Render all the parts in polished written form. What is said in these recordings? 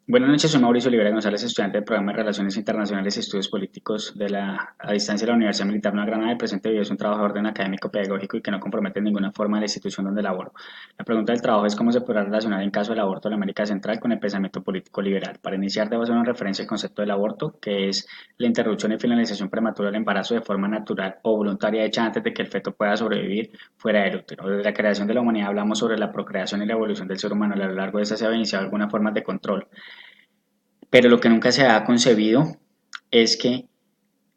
Buenas noches, soy Mauricio Olivera González, estudiante del programa de Relaciones Internacionales y Estudios Políticos a distancia de la Universidad Militar Nueva Granada. El presente video es un trabajo de orden académico pedagógico y que no compromete en ninguna forma a la institución donde laboro. La pregunta del trabajo es cómo se podrá relacionar en caso del aborto en la América Central con el pensamiento político liberal. Para iniciar, debo hacer una referencia al concepto del aborto, que es la interrupción y finalización prematura del embarazo de forma natural o voluntaria hecha antes de que el feto pueda sobrevivir fuera del útero. Desde la creación de la humanidad hablamos sobre la procreación y la evolución del ser humano. A lo largo de esta se ha iniciado algunas formas de control, pero lo que nunca se ha concebido es que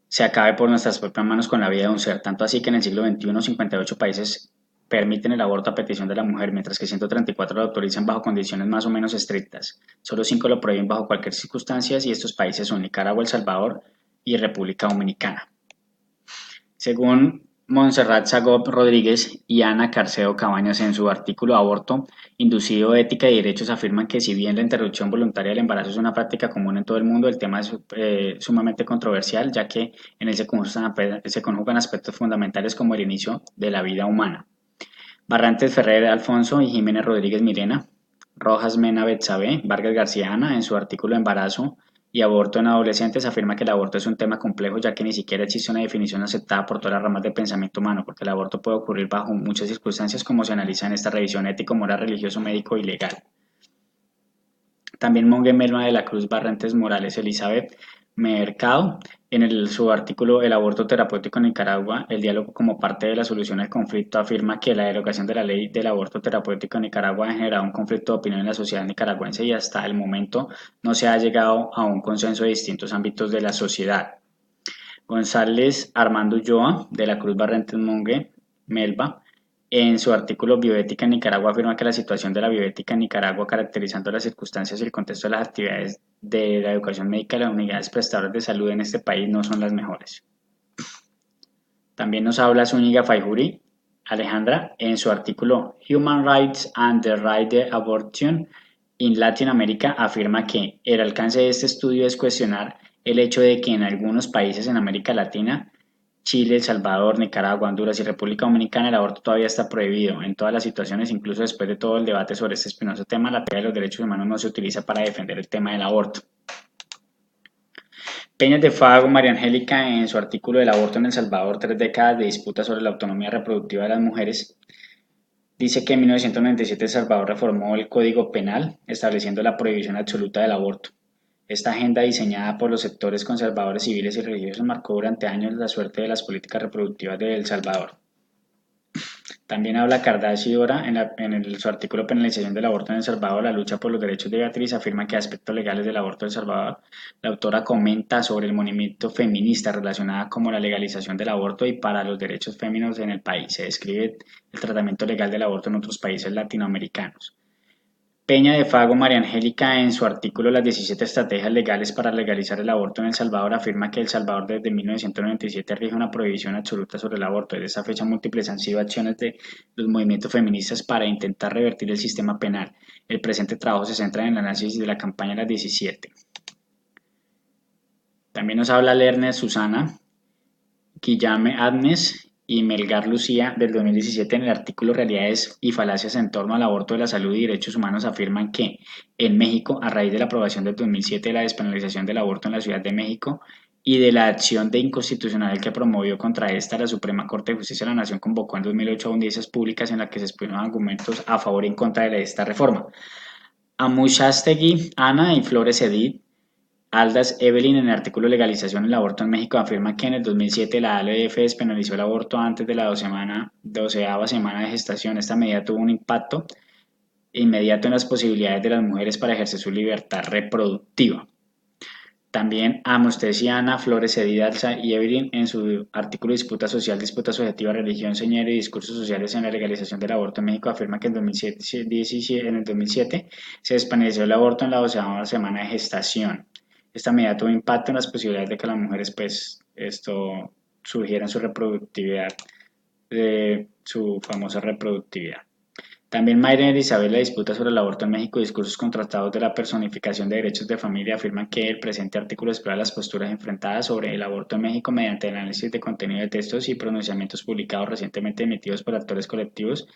se acabe por nuestras propias manos con la vida de un ser. Tanto así que en el siglo XXI 58 países permiten el aborto a petición de la mujer, mientras que 134 lo autorizan bajo condiciones más o menos estrictas. Solo 5 lo prohíben bajo cualquier circunstancia y estos países son Nicaragua, El Salvador y República Dominicana. Según Montserrat Sagop Rodríguez y Ana Carceo Cabañas en su artículo Aborto, inducido, ética y derechos, afirman que si bien la interrupción voluntaria del embarazo es una práctica común en todo el mundo, el tema es sumamente controversial, ya que en él se conjugan aspectos fundamentales como el inicio de la vida humana. Barrantes Ferrer Alfonso y Jiménez Rodríguez Mirena, Rojas Mena Betsabe, Vargas García Ana, en su artículo Embarazo y aborto en adolescentes, afirma que el aborto es un tema complejo, ya que ni siquiera existe una definición aceptada por todas las ramas del pensamiento humano, porque el aborto puede ocurrir bajo muchas circunstancias, como se analiza en esta revisión ético, moral, religioso, médico y legal. También Monge Melma de la Cruz Barrantes Morales Elizabeth Mercado, su artículo El aborto terapéutico en Nicaragua, el diálogo como parte de la solución al conflicto, afirma que la derogación de la ley del aborto terapéutico en Nicaragua ha generado un conflicto de opinión en la sociedad nicaragüense y hasta el momento no se ha llegado a un consenso de distintos ámbitos de la sociedad. González Armando Ulloa, de la Cruz Barrentes Monge, Melba, en su artículo Bioética en Nicaragua afirma que la situación de la bioética en Nicaragua, caracterizando las circunstancias y el contexto de las actividades de la educación médica y las unidades prestadoras de salud en este país, no son las mejores. También nos habla Zúñiga Faijuri Alejandra en su artículo Human Rights and the Right to Abortion in Latin America, afirma que el alcance de este estudio es cuestionar el hecho de que en algunos países en América Latina, Chile, El Salvador, Nicaragua, Honduras y República Dominicana, el aborto todavía está prohibido. En todas las situaciones, incluso después de todo el debate sobre este espinoso tema, la teoría de los derechos humanos no se utiliza para defender el tema del aborto. Peñas de Fago, María Angélica, en su artículo del aborto en El Salvador, 3 décadas de disputa sobre la autonomía reproductiva de las mujeres, dice que en 1997 El Salvador reformó el Código Penal, estableciendo la prohibición absoluta del aborto. Esta agenda, diseñada por los sectores conservadores civiles y religiosos, marcó durante años la suerte de las políticas reproductivas de El Salvador. También habla Cardashi Ora su artículo Penalización del aborto en El Salvador, la lucha por los derechos de Beatriz, afirma que aspectos legales del aborto en El Salvador. La autora comenta sobre el movimiento feminista relacionada con la legalización del aborto y para los derechos femeninos en el país. Se describe el tratamiento legal del aborto en otros países latinoamericanos. Peña de Fago María Angélica, en su artículo Las 17 estrategias legales para legalizar el aborto en El Salvador, afirma que El Salvador desde 1997 rige una prohibición absoluta sobre el aborto. Desde esa fecha múltiples han sido acciones de los movimientos feministas para intentar revertir el sistema penal. El presente trabajo se centra en el análisis de la campaña Las 17. También nos habla Lerner Susana Guillame Agnes y Melgar Lucía del 2017 en el artículo Realidades y falacias en torno al aborto de la salud y derechos humanos afirman que en México, a raíz de la aprobación del 2007 de la despenalización del aborto en la Ciudad de México y de la acción de inconstitucional que promovió contra esta, la Suprema Corte de Justicia de la Nación convocó en 2008 a audiencias públicas en las que se exponieron argumentos a favor y en contra de esta reforma. Amushastegui, Ana y Flores Edith Aldas Evelyn, en el artículo Legalización del aborto en México, afirma que en el 2007 la ALF despenalizó el aborto antes de la doceava semana de gestación. Esta medida tuvo un impacto inmediato en las posibilidades de las mujeres para ejercer su libertad reproductiva. También Ana Flores Alza y Evelyn, en su artículo Disputa Social, Disputa Subjetiva, Religión, Señor y Discursos Sociales en la Legalización del Aborto en México, afirma que en el 2007 se despenalizó el aborto en la doceava semana de gestación. Esta medida tuvo impacto en las posibilidades de que las mujeres surgieran su reproductividad, su famosa reproductividad. También Mayra Elizabeth, la disputa sobre el aborto en México y discursos contrastados de la personificación de derechos de familia, afirman que el presente artículo explora las posturas enfrentadas sobre el aborto en México mediante el análisis de contenido de textos y pronunciamientos publicados recientemente emitidos por actores colectivos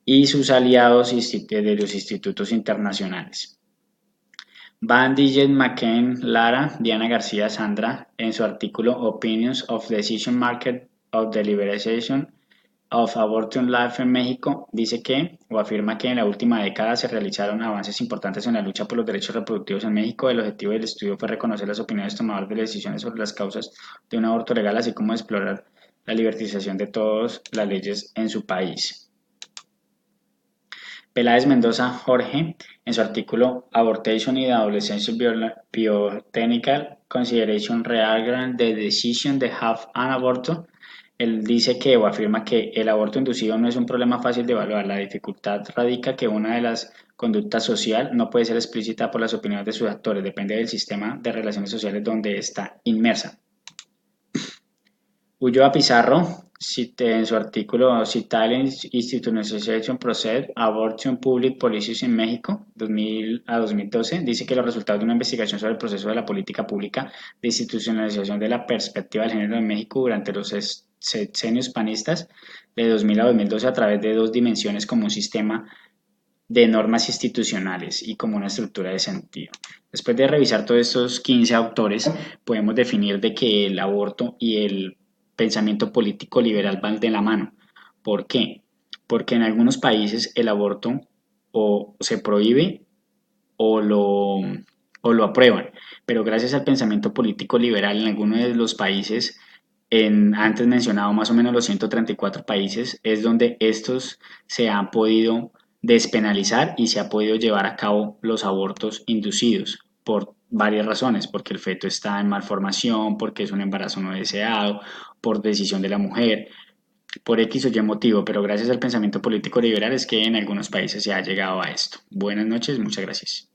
y sus aliados de los institutos internacionales. Van Degen, McCain, Lara, Diana García, Sandra, en su artículo Opinions of Decision Market of the Liberalization of Abortion Life en México, dice que, o afirma que en la última década se realizaron avances importantes en la lucha por los derechos reproductivos en México. El objetivo del estudio fue reconocer las opiniones tomadoras de decisiones sobre las causas de un aborto legal, así como explorar la liberalización de todas las leyes en su país. Peláez Mendoza Jorge, en su artículo "Abortation in the Adolescent Biotechnical Consideration Regarding the Decision to Have an Aborto", él dice que o afirma que el aborto inducido no es un problema fácil de evaluar. La dificultad radica que una de las conductas social no puede ser explícita por las opiniones de sus actores, depende del sistema de relaciones sociales donde está inmersa. Ulloa Pizarro, en su artículo "Citadel Institutionalization Process, Abortion Public Policies in México, 2000 a 2012", dice que los resultados de una investigación sobre el proceso de la política pública de institucionalización de la perspectiva del género en México durante los sexenios panistas de 2000 a 2012 a través de dos dimensiones como un sistema de normas institucionales y como una estructura de sentido. Después de revisar todos estos 15 autores, podemos definir de que el aborto y el pensamiento político liberal van de la mano. ¿Por qué? Porque en algunos países el aborto o se prohíbe o lo aprueban, pero gracias al pensamiento político liberal en algunos de los países, antes mencionado más o menos los 134 países, es donde estos se han podido despenalizar y se ha podido llevar a cabo los abortos inducidos por varias razones, porque el feto está en malformación, porque es un embarazo no deseado, por decisión de la mujer, por X o Y motivo, pero gracias al pensamiento político liberal es que en algunos países se ha llegado a esto. Buenas noches, muchas gracias.